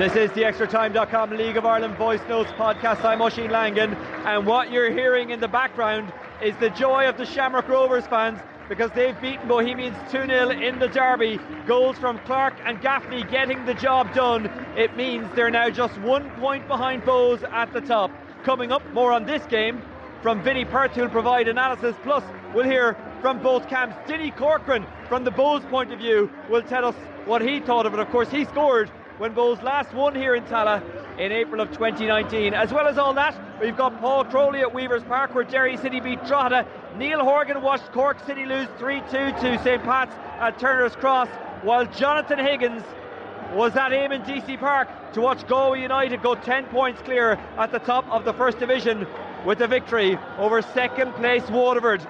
This is the ExtraTime.com League of Ireland Voice Notes podcast. I'm Oisin Langan, and what you're hearing in the background is the joy of the Shamrock Rovers fans because they've beaten Bohemians 2-0 in the derby. Goals from Clark and Gaffney getting the job done. It means they're now just 1 point behind Bohs at the top. Coming up, more on this game from Vinnie Perth, who'll provide analysis. Plus, we'll hear from both camps. Dinny Corcoran, from the Bohs point of view, will tell us what he thought of it. Of course, he scored when Bohs last won here in Tallaght in April of 2019. As well as all that, we've got Paul Crowley at Weavers Park, where Derry City beat Drogheda. Neil Horgan watched Cork City lose 3-2 to St. Pat's at Turner's Cross, while Johnathan Higgins was at Eamon DC Park to watch Galway United go 10 points clear at the top of the First Division with a victory over second place Waterford.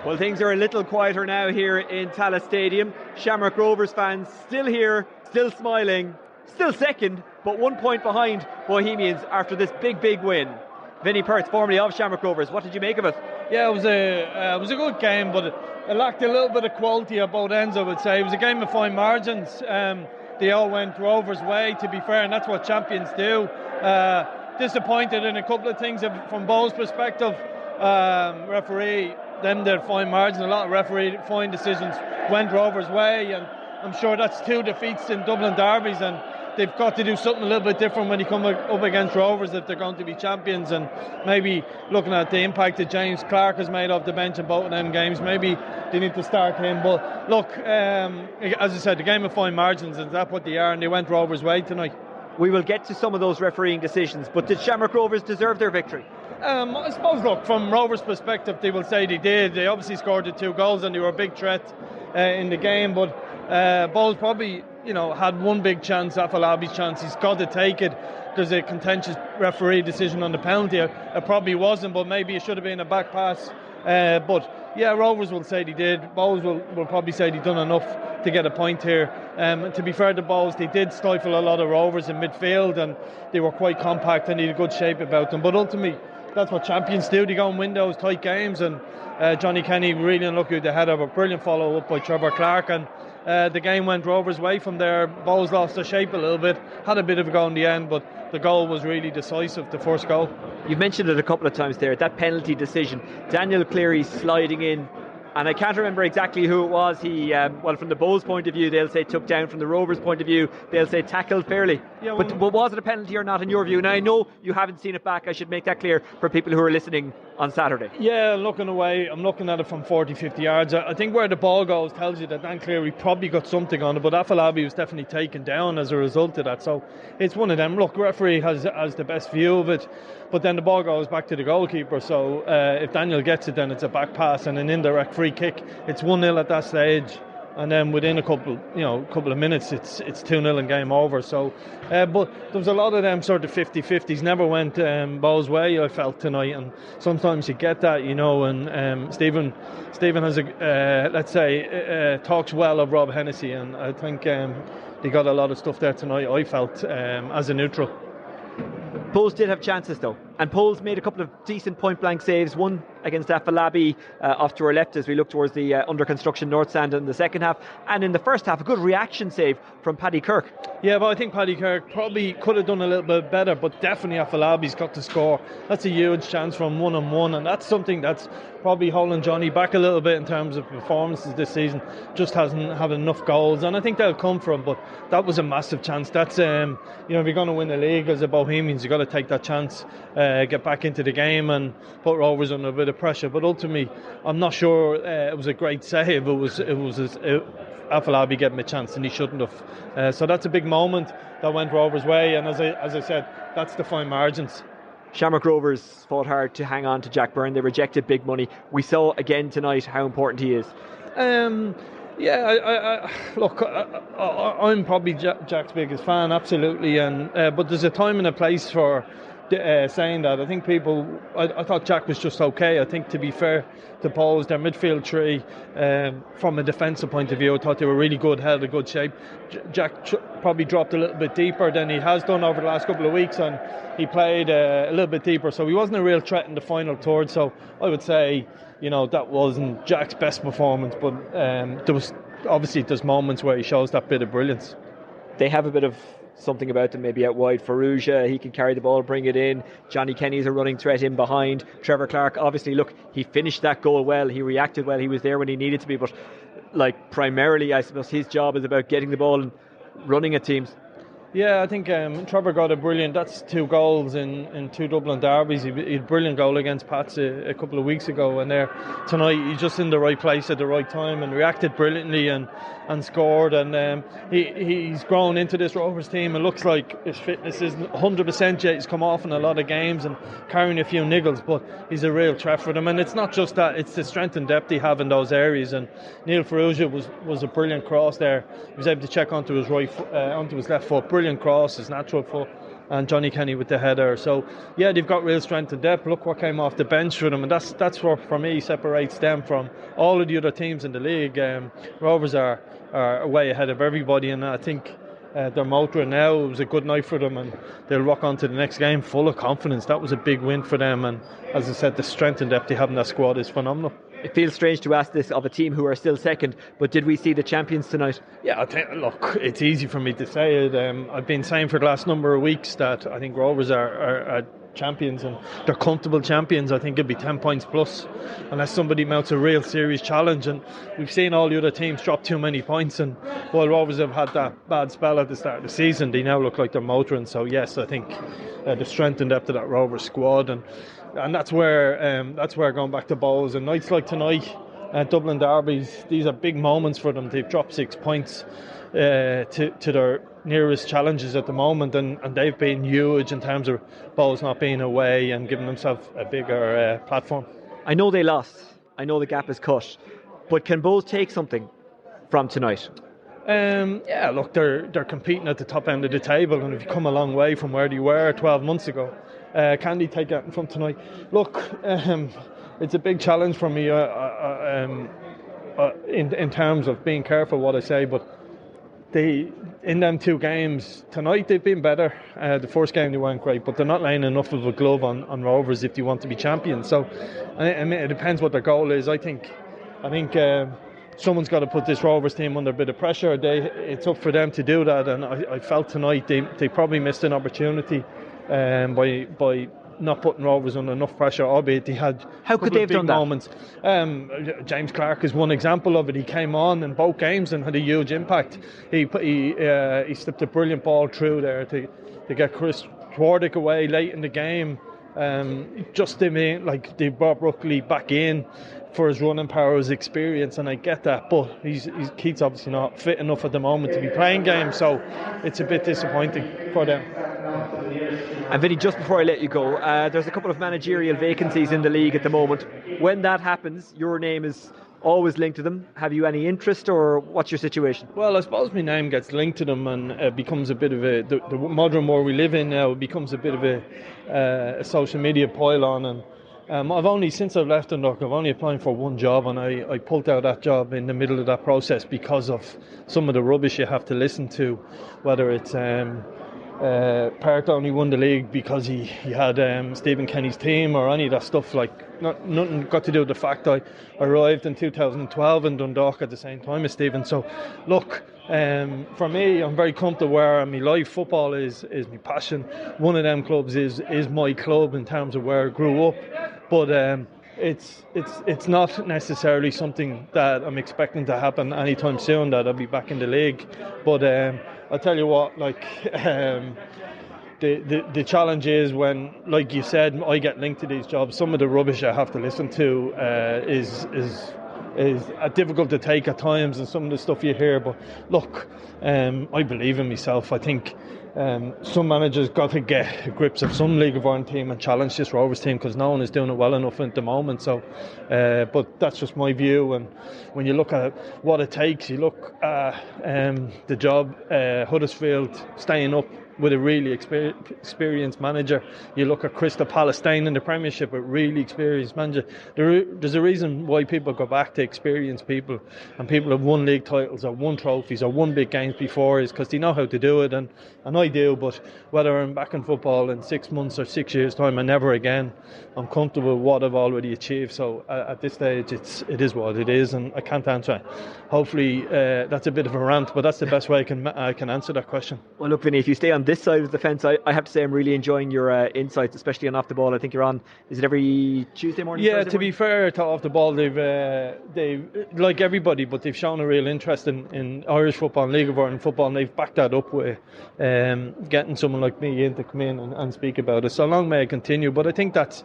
Well, things are a little quieter now here in Tallaght Stadium. Shamrock Rovers fans still here, still smiling, still second, but 1 point behind Bohemians after this big win. Vinnie Perth, formerly of Shamrock Rovers, what did you make of it? Yeah, it was a good game, but it lacked a little bit of quality at both ends, I would say. It was a game of fine margins. They all went Rovers' way, to be fair, and that's what champions do. Disappointed in a couple of things from Bohs' perspective. Referee, them their fine margin, a lot of referee fine decisions went Rovers' way, and I'm sure that's 2 defeats in Dublin derbies, and they've got to do something a little bit different when they come up against Rovers if they're going to be champions. And maybe looking at the impact that James Clark has made off the bench in both of them games, maybe they need to start him. But look, as I said, the game of fine margins, and that's what they are, and they went Rovers' way tonight. We will get to some of those refereeing decisions, but did Shamrock Rovers deserve their victory? I suppose, look, from Rovers' perspective, they will say they did. They obviously scored the 2 goals and they were a big threat in the game, but Bohs probably, had one big chance, Afolabi's chance. He's got to take it. There's a contentious referee decision on the penalty. It probably wasn't, but maybe it should have been a back pass. But yeah, Rovers will say they did. Bohs will probably say they've done enough to get a point here. To be fair to Bohs, they did stifle a lot of Rovers in midfield, and they were quite compact and they had a good shape about them. But ultimately, that's what champions do. They go and win those tight games, and Jonny Kenny really unlucky with the header, but brilliant follow up by Trevor Clark, and the game went Rovers' way from there. Bohs lost their shape a little bit, had a bit of a go in the end, but the goal was really decisive, the first goal. You've mentioned it a couple of times there, that penalty decision. Daniel Cleary sliding in, and I can't remember exactly who it was. He, from the Bohs' point of view, they'll say took down. From the Rovers' point of view, they'll say tackled fairly. Yeah, but was it a penalty or not in your view? Now, I know you haven't seen it back. I should make that clear for people who are listening on Saturday. Yeah, looking away, I'm looking at it from 40, 50 yards. I think where the ball goes tells you that Dan Cleary probably got something on it, but Afolabi was definitely taken down as a result of that. So it's one of them. Look, referee has the best view of it, but then the ball goes back to the goalkeeper. So if Daniel gets it, then it's a back pass and an indirect free kick. It's 1-0 at that stage, and then within a couple of minutes it's 2-0 and game over. So but there was a lot of them sort of 50-50s, never went Bohs' way, I felt, tonight, and sometimes you get that, and Stephen has talks well of Rob Hennessy, and I think they got a lot of stuff there tonight, I felt, as a neutral. Bohs did have chances though, and Poles made a couple of decent point-blank saves, one against Afolabi off to our left as we look towards the under construction North Stand in the second half, and in the first half a good reaction save from Paddy Kirk. Yeah, but I think Paddy Kirk probably could have done a little bit better, but definitely Afolabi's got to score. That's a huge chance from 1-on-1, and that's something that's probably holding Johnny back a little bit in terms of performances this season. Just hasn't had enough goals, and I think they'll come from, but that was a massive chance. That's if you're going to win the league as a Bohemians, you've got to take that chance, get back into the game and put Rovers under a bit of pressure. But ultimately, I'm not sure it was a great save. It was Afolabi gave him a chance and he shouldn't have. So that's a big moment that went Rovers' way, and as I said, that's the fine margins. Shamrock Rovers fought hard to hang on to Jack Byrne. They rejected big money. We saw again tonight how important he is. I'm probably Jack's biggest fan, absolutely, and but there's a time and a place for saying that. I think I thought Jack was just okay. I think, to be fair to Poles, their midfield three, from a defensive point of view, I thought they were really good, held a good shape. Jack probably dropped a little bit deeper than he has done over the last couple of weeks, and he played a little bit deeper, so he wasn't a real threat in the final third. So I would say, that wasn't Jack's best performance, but there's moments where he shows that bit of brilliance. they have a bit of something about them maybe out wide. Ferrugia, he can carry the ball, bring it in. Jonny Kenny is a running threat in behind. Trevor Clark, obviously, look, he finished that goal well, he reacted well, he was there when he needed to be, but like primarily I suppose his job is about getting the ball and running at teams. Yeah, I think Trevor got that's 2 goals in 2 Dublin derbies. He had a brilliant goal against Pats a couple of weeks ago, and there tonight he's just in the right place at the right time and reacted brilliantly and scored, and he's grown into this Rovers team. It looks like his fitness isn't 100% yet. He's come off in a lot of games and carrying a few niggles, but he's a real threat for them. And it's not just that, it's the strength and depth he have in those areas. And Neil Ferrugia was a brilliant cross there. He was able to check onto his onto his left foot. Brilliant cross, his natural foot, and Jonny Kenny with the header. So yeah, they've got real strength and depth. Look what came off the bench for them, and that's what for me separates them from all of the other teams in the league. Rovers are way ahead of everybody, and I think they're motoring now. It was a good night for them, and they'll rock on to the next game full of confidence. That was a big win for them, and as I said, the strength and depth they have in that squad is phenomenal. It feels strange to ask this of a team who are still second, but did we see the champions tonight? Yeah, I think, look, it's easy for me to say it. I've been saying for the last number of weeks that I think Rovers are champions, and they're comfortable champions. I think it'd be 10 points plus unless somebody mounts a real serious challenge, and we've seen all the other teams drop too many points, and while Rovers have had that bad spell at the start of the season, they now look like they're motoring. So yes, I think the strength and depth of that Rovers squad, and that's where going back to bowls and nights like tonight, Dublin derbies, these are big moments for them. They've dropped 6 points to their nearest challenges at the moment, and they've been huge in terms of bowls not being away and giving themselves a bigger platform. I know they lost, I know the gap is cut, but can Bohs take something from tonight? Yeah, look, they're competing at the top end of the table, and if you come a long way from where they were 12 months ago, can they take that from tonight? Look, it's a big challenge for me in terms of being careful what I say, but in them 2 games tonight they've been better. The first game they weren't great, but they're not laying enough of a glove on Rovers if they want to be champions. So I mean, it depends what their goal is. I think someone's got to put this Rovers team under a bit of pressure. It's up for them to do that, and I felt tonight they probably missed an opportunity by not putting Rovers under enough pressure, albeit he had how could they have done that? Moments. James Clark is one example of it. He came on in both games and had a huge impact. He slipped a brilliant ball through there to get Chris Twardick away late in the game. They brought Buckley back in for his running power, his experience, and I get that, but Keith's obviously not fit enough at the moment to be playing games, so it's a bit disappointing for them. And Vinnie, just before I let you go, there's a couple of managerial vacancies in the league at the moment. When that happens, your name is always linked to them. Have you any interest, or what's your situation? Well, I suppose my name gets linked to them, and becomes a bit of the modern world we live in now, becomes a bit of a social media pile-on, and since I've left Dundalk, I've only applied for one job, and I pulled out that job in the middle of that process because of some of the rubbish you have to listen to, whether it's Perth only won the league because he had Stephen Kenny's team, or any of that stuff. Like nothing got to do with the fact I arrived in 2012 in Dundalk at the same time as Stephen. So look, for me, I'm very comfortable where my life. Football is my passion. One of them clubs is my club in terms of where I grew up, but it's not necessarily something that I'm expecting to happen anytime soon, that I'll be back in the league. But I'll tell you what, the challenge is when, like you said, I get linked to these jobs. Some of the rubbish I have to listen to is difficult to take at times, and some of the stuff you hear. But look, I believe in myself. I think some managers got to get grips of some League of Ireland team and challenge this Rovers team, because no one is doing it well enough at the moment. So, but that's just my view. And when you look at what it takes, you look at the job, Huddersfield staying up with a really experienced manager. You look at Crystal Palace staying in the Premiership with really experienced manager. There's a reason why people go back to experienced people, and people have won league titles or won trophies or won big games before, is because they know how to do it. And I do, but whether I'm back in football in 6 months or 6 years' time, and never again, I'm comfortable with what I've already achieved. So at this stage, it is what it is, and I can't answer it. Hopefully, that's a bit of a rant, but that's the best way I can answer that question. Well, look, Vinny, if you stay on this side of the fence, I have to say I'm really enjoying your insights, especially on Off the Ball. I think you're on, is it every Tuesday morning? Yeah, Thursday to morning? be fair to Off the Ball, they've like everybody, but they've shown a real interest in Irish football and League of Ireland football, and they've backed that up with getting someone like me in to come in and speak about it. So long may it continue. But I think that's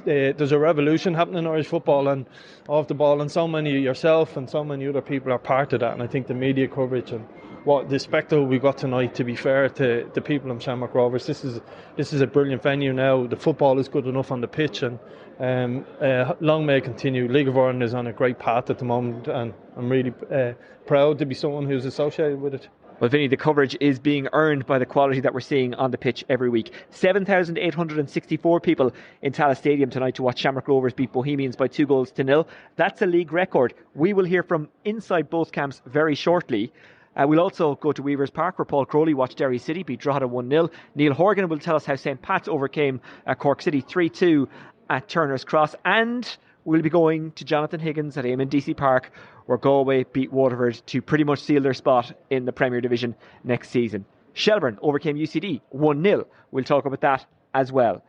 there's a revolution happening in Irish football and Off the Ball, and so many, yourself and so many other people are part of that. And I think the media coverage and what the spectacle we got tonight, to be fair to the people in Shamrock Rovers, this is a brilliant venue now. The football is good enough on the pitch, and long may it continue. League of Ireland is on a great path at the moment, and I'm really proud to be someone who's associated with it. Well, Vinny, the coverage is being earned by the quality that we're seeing on the pitch every week. 7,864 people in Tallaght Stadium tonight to watch Shamrock Rovers beat Bohemians by 2-0. That's a league record. We will hear from inside both camps very shortly. We'll also go to Weavers Park, where Paul Crowley watched Derry City beat Drogheda 1-0. Neil Horgan will tell us how St. Pat's overcame Cork City 3-2 at Turner's Cross. And we'll be going to Johnathan Higgins at Eamon DC Park, where Galway beat Waterford to pretty much seal their spot in the Premier Division next season. Shelbourne overcame UCD 1-0. We'll talk about that as well.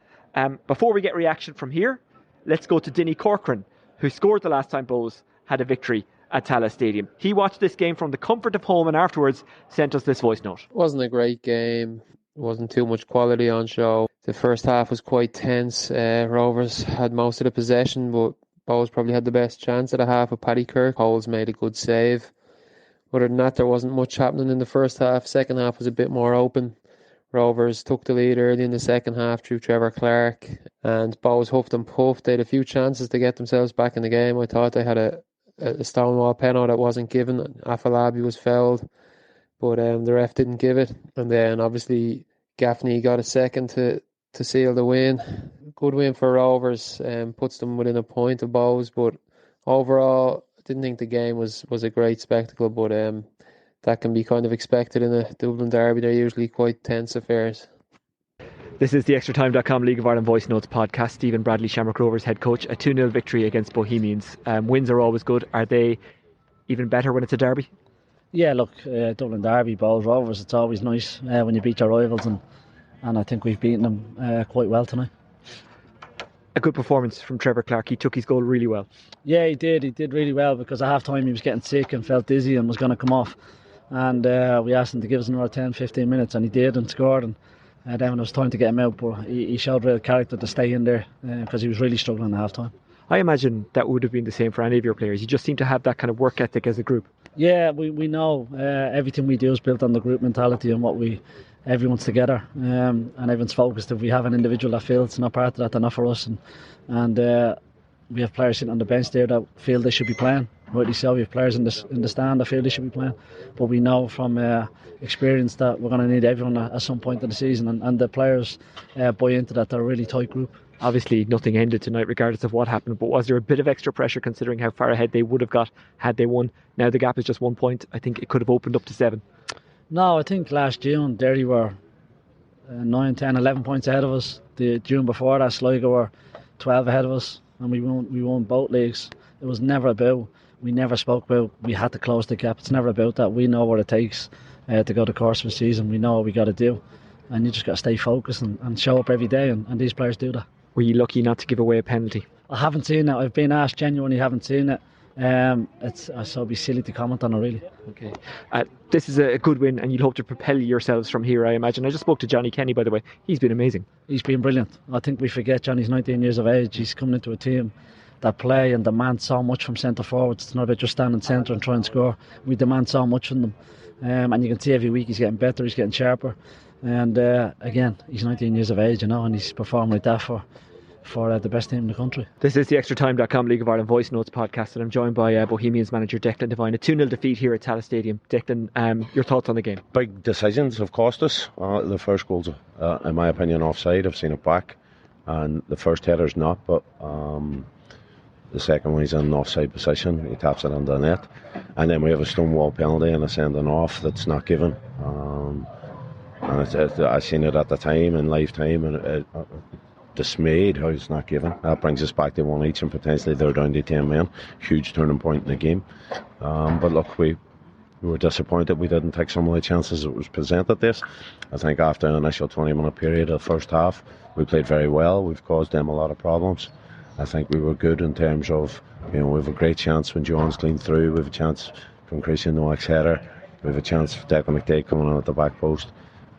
Before we get reaction from here, let's go to Dinny Corcoran, who scored the last time Bohs had a victory at Tallaght Stadium. He watched this game from the comfort of home and afterwards sent us this voice note. It wasn't a great game. Wasn't too much quality on show. The first half was quite tense. Rovers had most of the possession, but Bohs probably had the best chance at a half of Paddy Kirk. Holes made a good save. Other than that, there wasn't much happening in the first half. Second half was a bit more open. Rovers took the lead early in the second half through Trevor Clark, and Bohs huffed and puffed. They had a few chances to get themselves back in the game. I thought they had a Stonewall penalty that wasn't given. Afalabi was fouled, but the ref didn't give it. And then obviously Gaffney got a second to seal the win. Good win for Rovers, puts them within a point of Bohs, but overall I didn't think the game was a great spectacle, but that can be kind of expected in a Dublin derby. They're usually quite tense affairs. This is the ExtraTime.com League of Ireland Voice Notes podcast. Stephen Bradley, Shamrock Rovers head coach. A 2-0 victory against Bohemians. Wins are always good. Are they even better when it's a derby? Yeah, look, Dublin derby, Bohs, Rovers, it's always nice when you beat your rivals, and I think we've beaten them quite well tonight. A good performance from Trevor Clark. He took his goal really well. Yeah, he did really well, because at half time he was getting sick and felt dizzy and was going to come off, and we asked him to give us another 10-15 minutes, and he did and scored. And then when it was time to get him out, but he showed real character to stay in there, because he was really struggling at half time. I imagine that would have been the same for any of your players. You just seem to have that kind of work ethic as a group. Yeah, we know everything we do is built on the group mentality, and everyone's together, and everyone's focused. If we have an individual that feels it's not part of that, they're not for us. And we have players sitting on the bench there that feel they should be playing. Rightly so. We have players in the stand that feel they should be playing. But we know from experience that we're going to need everyone at some point in the season, and the players buy into that. They're a really tight group. Obviously nothing ended tonight regardless of what happened, but was there a bit of extra pressure considering how far ahead they would have got had they won? Now the gap is just 1 point. I think it could have opened up to 7. No, I think last June Derry were 9, 10, 11 points ahead of us. The June before that Sligo were 12 ahead of us, and we won both leagues. It was never about, we never spoke about we had to close the gap. It's never about that. We know what it takes to go the course of the season. We know what we got to do, and you just got to stay focused and show up every day, and these players do that. Were you lucky not to give away a penalty? I haven't seen it. I've been asked, genuinely haven't seen it. So it'd be silly to comment on it, really. Okay. This is a good win, and you'll hope to propel yourselves from here, I imagine. I just spoke to Jonny Kenny, by the way. He's been amazing. He's been brilliant. I think we forget Johnny's 19 years of age. He's coming into a team that play and demand so much from centre forwards. It's not about just standing centre and try and score. We demand so much from them, and you can see every week he's getting better, he's getting sharper. And again, he's 19 years of age, and he's performing like that for the best team in the country. This is the ExtraTime.com League of Ireland Voice Notes podcast, and I'm joined by Bohemians manager Declan Devine. A 2-0 defeat here at Tallaght Stadium. Declan, your thoughts on the game? Big decisions have cost us. The first goal's, in my opinion, offside. I've seen it back, and the first header's not, but the second one he's in an offside position. He taps it into the net, and then we have a Stonewall penalty and a sending off that's not given. And I seen it at the time in lifetime, and dismayed how it's not given. That brings us back to one each, and potentially they're down to 10 men. Huge turning point in the game. But look, we were disappointed we didn't take some of the chances that was presented this. I think after an initial 20-minute period of the first half, we played very well. We've caused them a lot of problems. I think we were good in terms of, we have a great chance when John's clean through. We have a chance from Christian Noak's header. We have a chance for Declan McDade coming on at the back post.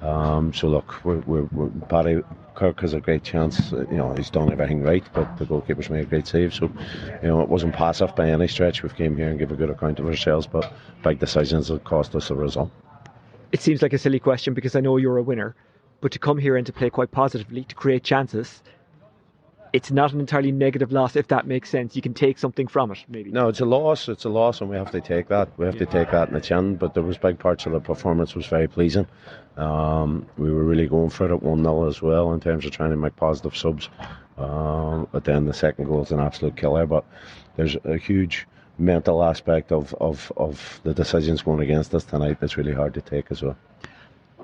So look, Paddy Kirk has a great chance. He's done everything right, but the goalkeeper's made a great save. So, it wasn't passive by any stretch. We've came here and give a good account of ourselves, but big decisions that cost us the result. It seems like a silly question because I know you're a winner, but to come here and to play quite positively, to create chances, it's not an entirely negative loss, if that makes sense. You can take something from it, maybe. No, it's a loss, and we have to take that. We have to take that in the chin, but there was big parts of the performance was very pleasing. We were really going for it at 1-0 as well in terms of trying to make positive subs. But then the second goal is an absolute killer, but there's a huge mental aspect of the decisions going against us tonight that's really hard to take as well.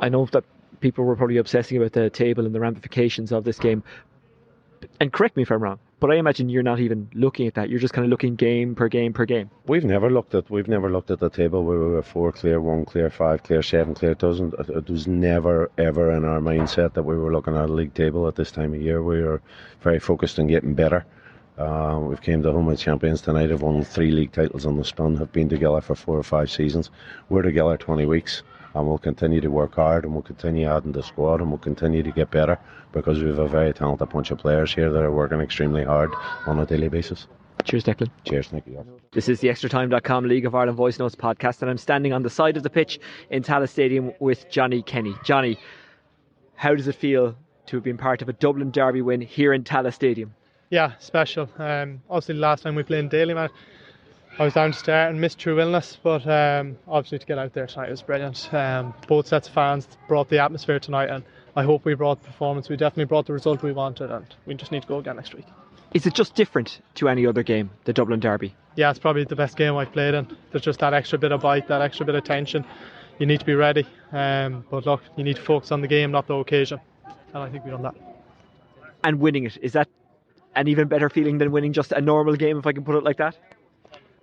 I know that people were probably obsessing about the table and the ramifications of this game, and correct me if I'm wrong, but I imagine you're not even looking at that. You're just kind of looking game per game per game. We've never looked at the table where we were 4 clear, 1 clear, 5 clear, 7 clear. It was never ever in our mindset that we were looking at a league table at this time of year. We were very focused on getting better. We've came to home as champions tonight. Have won 3 league titles on the spin. Have been together for 4 or 5 seasons. We're together 20 weeks. And we'll continue to work hard, and we'll continue adding to the squad, and we'll continue to get better because we have a very talented bunch of players here that are working extremely hard on a daily basis. Cheers, Declan. Cheers, thank you. This is the ExtraTime.com League of Ireland Voice Notes podcast, and I'm standing on the side of the pitch in Tallaght Stadium with Jonny Kenny. Johnny, how does it feel to have been part of a Dublin derby win here in Tallaght Stadium? Yeah, special. Obviously, the last time we played in Daly, man, I was down to start and missed through illness, but obviously to get out there tonight was brilliant. Both sets of fans brought the atmosphere tonight, and I hope we brought the performance. We definitely brought the result we wanted, and we just need to go again next week. Is it just different to any other game, the Dublin derby? Yeah, it's probably the best game I've played in. There's just that extra bit of bite, that extra bit of tension. You need to be ready, but look, you need to focus on the game, not the occasion, and I think we've done that. And winning it, is that an even better feeling than winning just a normal game, if I can put it like that?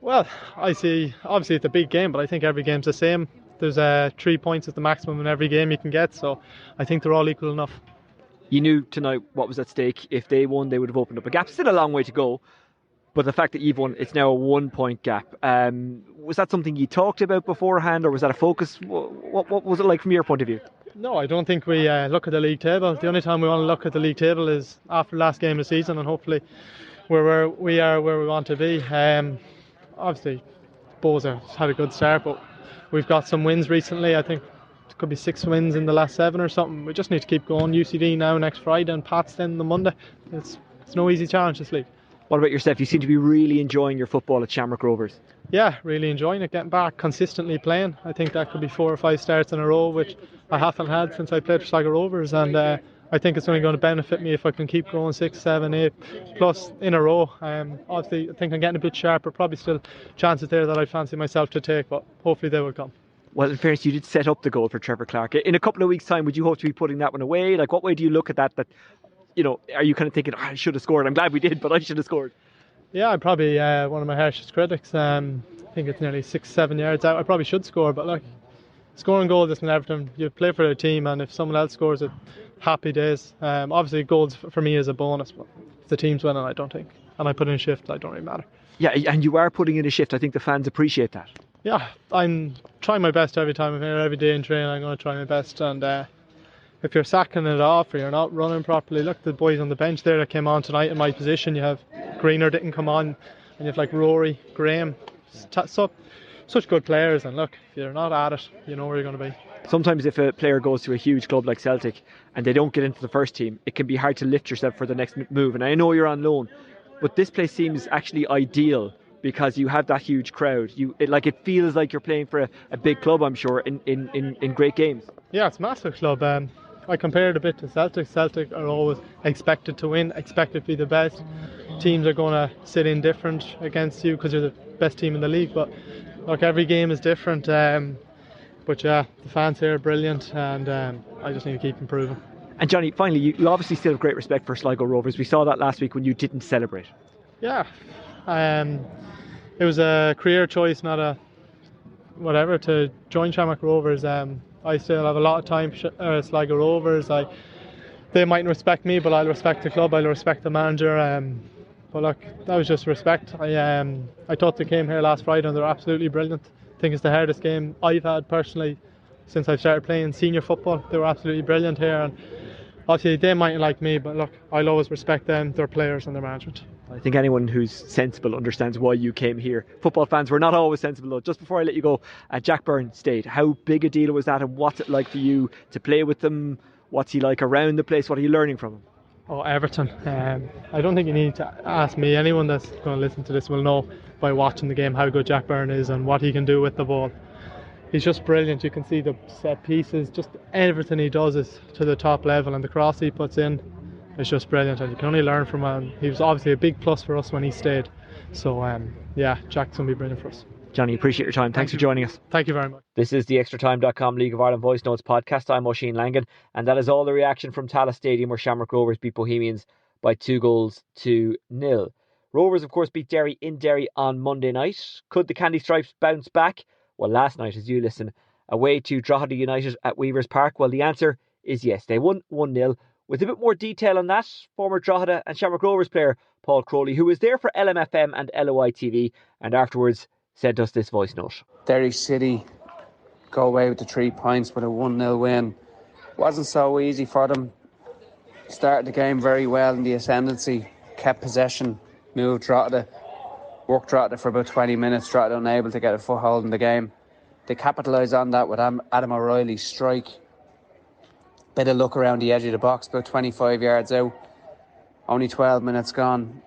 Well, I see, obviously it's a big game, but I think every game's the same. There's 3 points at the maximum in every game you can get, so I think they're all equal enough. You knew tonight what was at stake. If they won, they would have opened up a gap. Still a long way to go, but the fact that you've won, it's now a 1 point gap. Was that something you talked about beforehand, or was that a focus? What was it like from your point of view? No, I don't think we look at the league table. The only time we want to look at the league table is after the last game of the season, and hopefully where we are where we want to be. Obviously, Bows have had a good start, but we've got some wins recently. I think it could be 6 wins in the last 7 or something. We just need to keep going. UCD now next Friday and Pats then the Monday. It's no easy challenge this league. What about yourself? You seem to be really enjoying your football at Shamrock Rovers. Yeah, really enjoying it. Getting back, consistently playing. I think that could be 4 or 5 starts in a row, which I haven't had since I played for Shamrock Rovers, and I think it's only going to benefit me if I can keep going 6, 7, 8 plus in a row. Obviously, I think I'm getting a bit sharper. Probably still chances there that I fancy myself to take, but hopefully they will come. Well, in fairness, you did set up the goal for Trevor Clark. In a couple of weeks' time, would you hope to be putting that one away? Like, what way do you look at that? That, are you kind of thinking, I should have scored? I'm glad we did, but I should have scored. Yeah, I'm probably one of my harshest critics. I think it's nearly 6-7 yards out. I probably should score, but like, scoring goals isn't everything. You play for a team, and if someone else scores it, happy days. Obviously, goals for me is a bonus, but if the team's winning, I don't think. And I put in a shift, I don't really matter. Yeah, and you are putting in a shift. I think the fans appreciate that. Yeah, I'm trying my best every time I'm here, every day in training. I'm going to try my best. And if you're sacking it off or you're not running properly, look, the boys on the bench there that came on tonight in my position. You have Greener didn't come on, and you have like Rory, Graham, such good players. And look, if you're not at it, you know where you're going to be. Sometimes if a player goes to a huge club like Celtic and they don't get into the first team, it can be hard to lift yourself for the next move. And I know you're on loan, but this place seems actually ideal because you have that huge crowd. It feels like you're playing for a big club, I'm sure, in great games. Yeah, it's a massive club. I compare it a bit to Celtic. Celtic are always expected to win, expected to be the best. Teams are going to sit in different against you because you're the best team in the league. But look, every game is different. But yeah, the fans here are brilliant, and I just need to keep improving. And Johnny, finally, you obviously still have great respect for Sligo Rovers. We saw that last week when you didn't celebrate. Yeah, it was a career choice, not a whatever, to join Shamrock Rovers. I still have a lot of time for Sligo Rovers. They mightn't respect me, but I'll respect the club, I'll respect the manager. But look, that was just respect. I thought they came here last Friday and they're absolutely brilliant. I think it's the hardest game I've had personally since I've started playing senior football. They were absolutely brilliant here, and obviously they mightn't like me, but look, I'll always respect them, their players and their management. I think anyone who's sensible understands why you came here. Football fans were not always sensible though. Just before I let you go, Jack Byrne stayed. How big a deal was that, and what's it like for you to play with them? What's he like around the place? What are you learning from him? Oh, Everton. I don't think you need to ask me. Anyone that's going to listen to this will know by watching the game how good Jack Byrne is and what he can do with the ball. He's just brilliant. You can see the set pieces, just everything he does is to the top level, and the cross he puts in is just brilliant, and you can only learn from him. He was obviously a big plus for us when he stayed. So yeah, Jack's going to be brilliant for us. Johnny, appreciate your time. Thanks for joining us. Thank you very much. This is the ExtraTime.com League of Ireland Voice Notes podcast. I'm Oisin Langan, and that is all the reaction from Tallaght Stadium, where Shamrock Rovers beat Bohemians by 2-0. Rovers, of course, beat Derry in Derry on Monday night. Could the Candy Stripes bounce back? Well, last night, as you listen, away to Drogheda United at Weavers Park. Well, the answer is yes. They won 1-0. With a bit more detail on that, former Drogheda and Shamrock Rovers player Paul Crowley, who was there for LMFM and LOI TV, and afterwards sent us this voice note. Derry City go away with the 3 points with a 1-0 win. Wasn't so easy for them. Started the game very well in the ascendancy, kept possession, moved Drogheda, worked Drogheda for about 20 minutes, Drogheda unable to get a foothold in the game. They capitalised on that with Adam O'Reilly's strike. Bit of luck around the edge of the box, about 25 yards out. Only 12 minutes gone.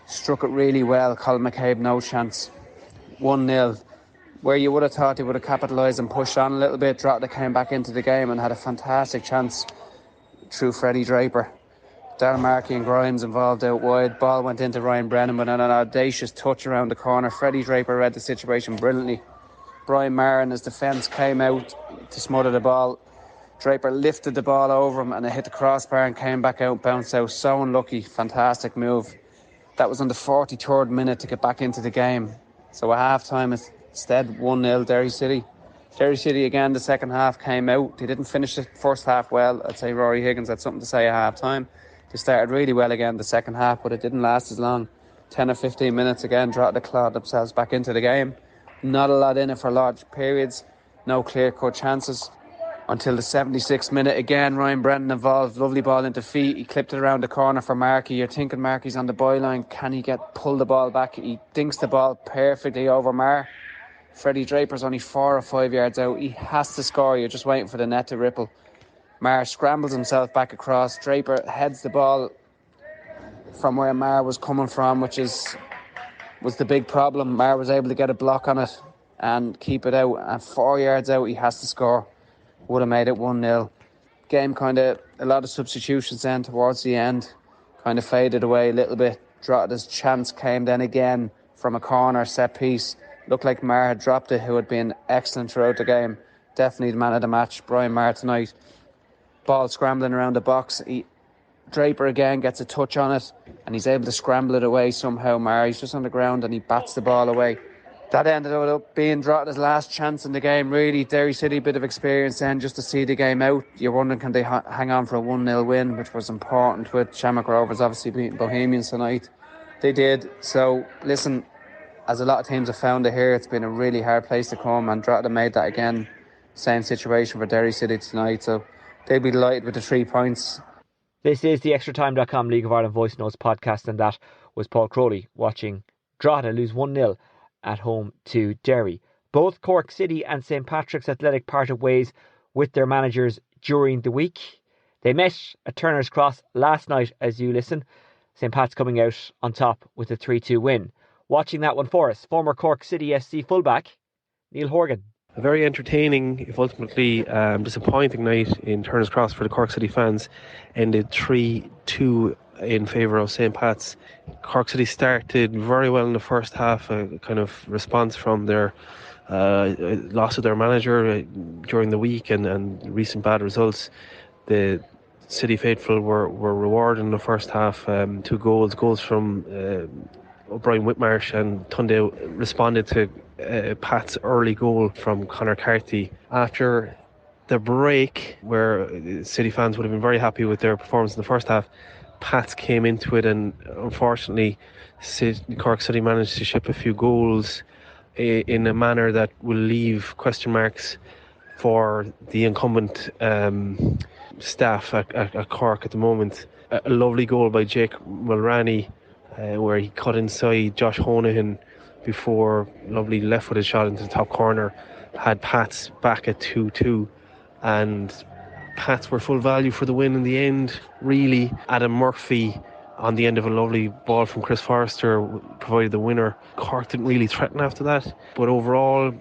Struck it really well. Colin McCabe, no chance. 1-0. Where you would have thought they would have capitalised and pushed on a little bit, Drogheda came back into the game and had a fantastic chance through Freddie Draper. Darren Markey and Grimes involved out wide. Ball went into Ryan Brennan, but an audacious touch around the corner. Freddie Draper read the situation brilliantly. Brian Maher and his defence came out to smother the ball. Draper lifted the ball over him and it hit the crossbar and came back out, bounced out. So unlucky, fantastic move. That was on the 43rd minute to get back into the game. So at half time instead 1-0 Derry City. Derry City again, the second half came out. They didn't finish the first half well. I'd say Rory Higgins had something to say at half time. They started really well again the second half, but it didn't last as long. 10 or 15 minutes again, Drogheda clawed themselves back into the game. Not a lot in it for large periods. No clear-cut chances. Until the 76th minute again, Ryan Brennan involved. Lovely ball into feet. He clipped it around the corner for Markey. You're thinking Markey's on the byline. Can he pull the ball back? He dinks the ball perfectly over Mar. Freddie Draper's only 4 or 5 yards out. He has to score. You're just waiting for the net to ripple. Mar scrambles himself back across. Draper heads the ball from where Mar was coming from, which was the big problem. Mar was able to get a block on it and keep it out. And 4 yards out, he has to score. Would have made it 1-0. Game kind of, a lot of substitutions then towards the end, kind of faded away a little bit. Drogheda's chance came then again from a corner set piece. Looked like Maher had dropped it, who had been excellent throughout the game. Definitely the man of the match, Brian Maher tonight. Ball scrambling around the box. Draper again gets a touch on it and he's able to scramble it away somehow. Maher, he's just on the ground and he bats the ball away. That ended up being Drogheda's last chance in the game, really. Derry City, a bit of experience then just to see the game out. You're wondering, can they hang on for a 1-0 win, which was important with Shamrock Rovers obviously beating Bohemians tonight. They did. So, listen, as a lot of teams have found it here, it's been a really hard place to come, and Drogheda made that again. Same situation for Derry City tonight, so they'll be delighted with the 3 points. This is the ExtraTime.com League of Ireland Voice Notes podcast, and that was Paul Crowley watching Drogheda lose 1-0 at home to Derry. Both Cork City and St Patrick's Athletic parted ways with their managers during the week. They met at Turner's Cross last night as you listen. St Pat's coming out on top with a 3-2 win. Watching that one for us, former Cork City SC fullback Neil Horgan. A very entertaining, if ultimately disappointing night in Turner's Cross for the Cork City fans. Ended 3-2 in favour of St Pat's. Cork City started very well in the first half, a kind of response from their loss of their manager during the week and recent bad results. The City faithful were rewarded in the first half. 2 goals from O'Brien Whitmarsh, and Tunde responded to Pat's early goal from Conor Carthy. After the break, where City fans would have been very happy with their performance in the first half, Pats came into it, and unfortunately Cork City managed to ship a few goals in a manner that will leave question marks for the incumbent staff at Cork at the moment. A lovely goal by Jake Mulroney, where he cut inside Josh Honohan before lovely left-footed shot into the top corner had Pats back at 2-2, and Pats were full value for the win in the end, really. Adam Murphy on the end of a lovely ball from Chris Forrester provided the winner. Cork didn't really threaten after that, but overall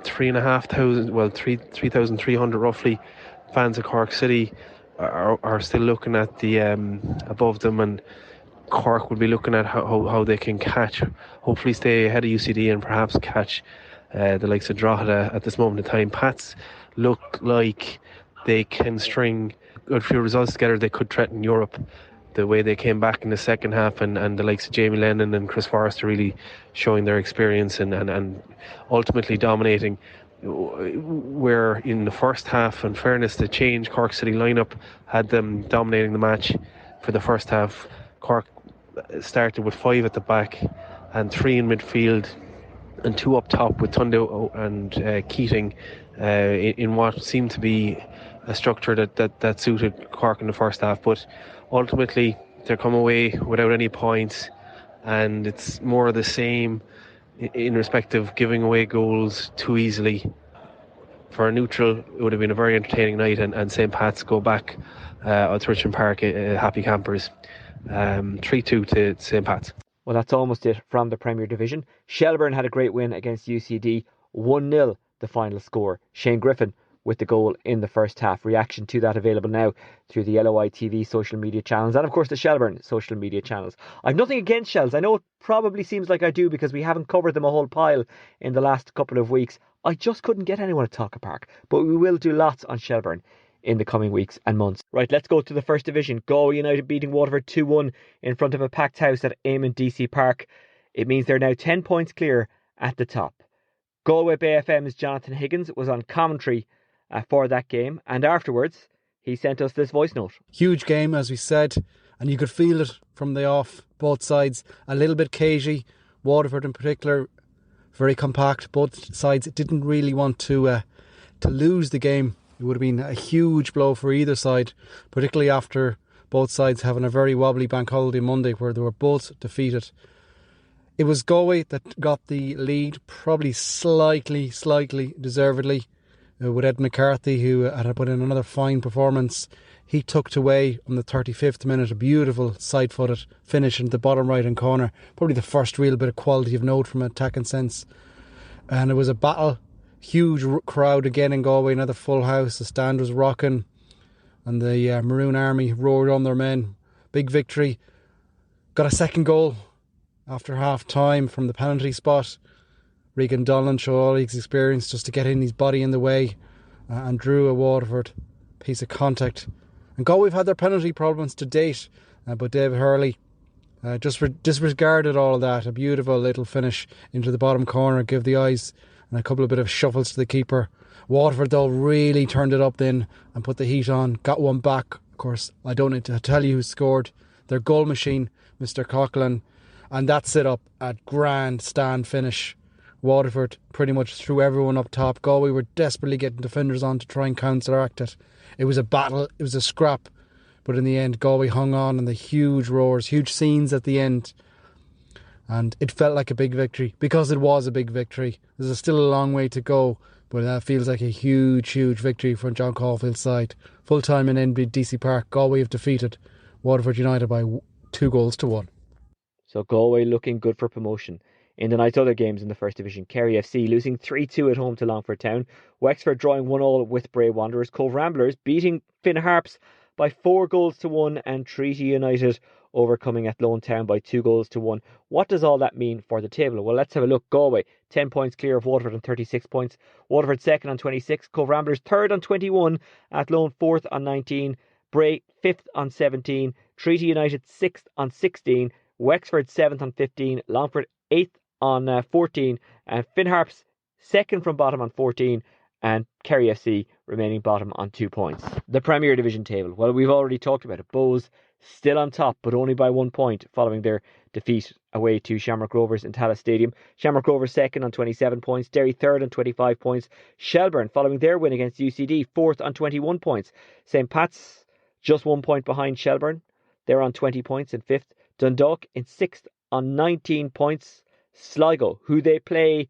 3,300 roughly fans of Cork City are still looking at the above them, and Cork will be looking at how they can hopefully stay ahead of UCD and perhaps catch the likes of Drogheda at this moment in time. Pats look like they can string a good few results together. They could threaten Europe the way they came back in the second half, and the likes of Jamie Lennon and Chris Forrester really showing their experience and ultimately dominating. Where in the first half, in fairness, the change Cork City lineup had them dominating the match for the first half. Cork started with 5 at the back and 3 in midfield and 2 up top with Tunde and Keating in what seemed to be a structure that suited Cork in the first half, but ultimately they come away without any points, and it's more of the same in respect of giving away goals too easily. For a neutral, it would have been a very entertaining night, and St. Pat's go back at Richmond Park happy campers. 3-2 to St. Pat's. Well, that's almost it from the Premier Division. Shelbourne had a great win against UCD, 1-0 the final score. Shane Griffin with the goal in the first half. Reaction to that available now through the LOI TV social media channels and of course the Shelbourne social media channels. I've nothing against Shells. I know it probably seems like I do because we haven't covered them a whole pile in the last couple of weeks. I just couldn't get anyone at Talca Park, but we will do lots on Shelbourne in the coming weeks and months. Right, let's go to the First Division. Galway United beating Waterford 2-1 in front of a packed house at Eamon DC Park. It means they're now 10 points clear at the top. Galway Bay FM's Johnathan Higgins was on commentary for that game, and afterwards he sent us this voice note. Huge game, as we said, and you could feel it from the off, both sides. A little bit cagey, Waterford in particular, very compact. Both sides didn't really want to lose the game. It would have been a huge blow for either side, particularly after both sides having a very wobbly bank holiday Monday where they were both defeated. It was Galway that got the lead, probably slightly deservedly, with Ed McCarthy, who had put in another fine performance. He tucked away on the 35th minute a beautiful side-footed finish in the bottom right-hand corner. Probably the first real bit of quality of note from an attacking sense. And it was a battle. Huge crowd again in Galway, another full house. The stand was rocking, and the Maroon Army roared on their men. Big victory. Got a second goal after half time from the penalty spot. Regan Dolan showed all his experience just to get in his body in the way and drew a Waterford piece of contact. And Galway have had their penalty problems to date, but David Hurley just disregarded all of that. A beautiful little finish into the bottom corner, give the eyes, and a couple of bit of shuffles to the keeper. Waterford though really turned it up then and put the heat on, got one back. Of course, I don't need to tell you who scored. Their goal machine, Mr. Coughlin, and that set up a grand stand finish. Waterford pretty much threw everyone up top. Galway were desperately getting defenders on to try and counteract it. It was a battle, it was a scrap, but in the end Galway hung on, and the huge roars, huge scenes at the end, and it felt like a big victory because it was a big victory. There's still a long way to go, but that feels like a huge victory from John Caulfield's side. Full time in NBDC Park, Galway have defeated Waterford United by 2-1. So Galway looking good for promotion. In the night's other games in the First Division, Kerry FC losing 3-2 at home to Longford Town, Wexford drawing 1-1 with Bray Wanderers, Cove Ramblers beating Finn Harps by 4-1, and Treaty United overcoming Athlone Town by 2-1. What does all that mean for the table? Well, let's have a look. Galway, 10 points clear of Waterford on 36 points. Waterford second on 26. Cove Ramblers third on 21. Athlone fourth on 19. Bray fifth on 17. Treaty United sixth on 16. Wexford seventh on 15. Longford eighth on 14. And Finn Harps second from bottom on 14. And Kerry FC remaining bottom on 2 points. The Premier Division table. Well, we've already talked about it. Bows still on top, but only by 1 point following their defeat away to Shamrock Rovers in Tallaght Stadium. Shamrock Rovers second on 27 points. Derry third on 25 points. Shelbourne, following their win against UCD, fourth on 21 points. St. Pat's just 1 point behind Shelbourne. They're on 20 points in fifth. Dundalk in sixth on 19 points. Sligo, who they play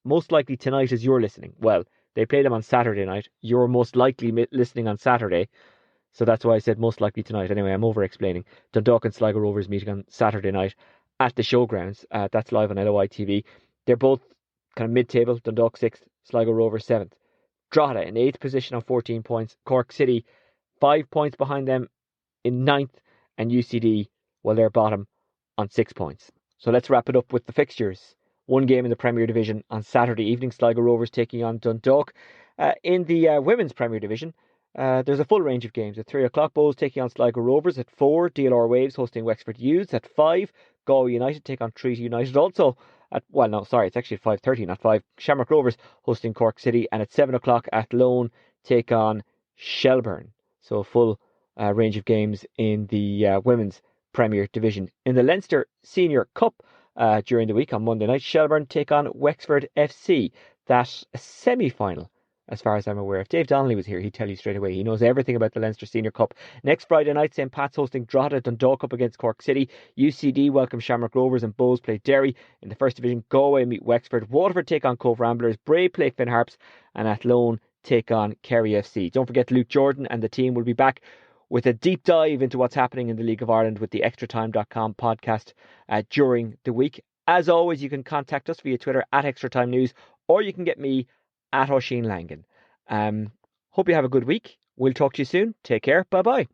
most likely tonight as you're listening. Well, they play them on Saturday night. You're most likely listening on Saturday. So that's why I said most likely tonight. Anyway, I'm over-explaining. Dundalk and Sligo Rovers meeting on Saturday night at the Showgrounds. That's live on LOI TV. They're both kind of mid-table. Dundalk 6th, Sligo Rovers 7th. Drogheda in 8th position on 14 points. Cork City 5 points behind them in 9th. And UCD, well, they're bottom on 6 points. So let's wrap it up with the fixtures. One game in the Premier Division on Saturday evening. Sligo Rovers taking on Dundalk. In the Women's Premier Division, there's a full range of games. At 3 o'clock, Bows taking on Sligo Rovers. At 4, DLR Waves hosting Wexford Youths. At 5, Galway United take on Treaty United. Also, it's actually at 5:30, not 5. Shamrock Rovers hosting Cork City. And at 7 o'clock, Athlone take on Shelbourne. So a full range of games in the Women's Premier Division. In the Leinster Senior Cup, during the week on Monday night, Shelbourne take on Wexford FC. That's a semi-final, as far as I'm aware. If Dave Donnelly was here, he'd tell you straight away. He knows everything about the Leinster Senior Cup. Next Friday night, St. Pat's hosting Drogheda. Dundalk up against Cork City. UCD welcome Shamrock Rovers and Bows play Derry. In the First Division, Galway meet Wexford. Waterford take on Cove Ramblers. Bray play Finn Harps. And Athlone take on Kerry FC. Don't forget, Luke Jordan and the team will be back with a deep dive into what's happening in the League of Ireland with the extratime.com podcast during the week. As always, you can contact us via Twitter at Extra Time News, or you can get me at Oisin Langan. Hope you have a good week. We'll talk to you soon. Take care. Bye-bye.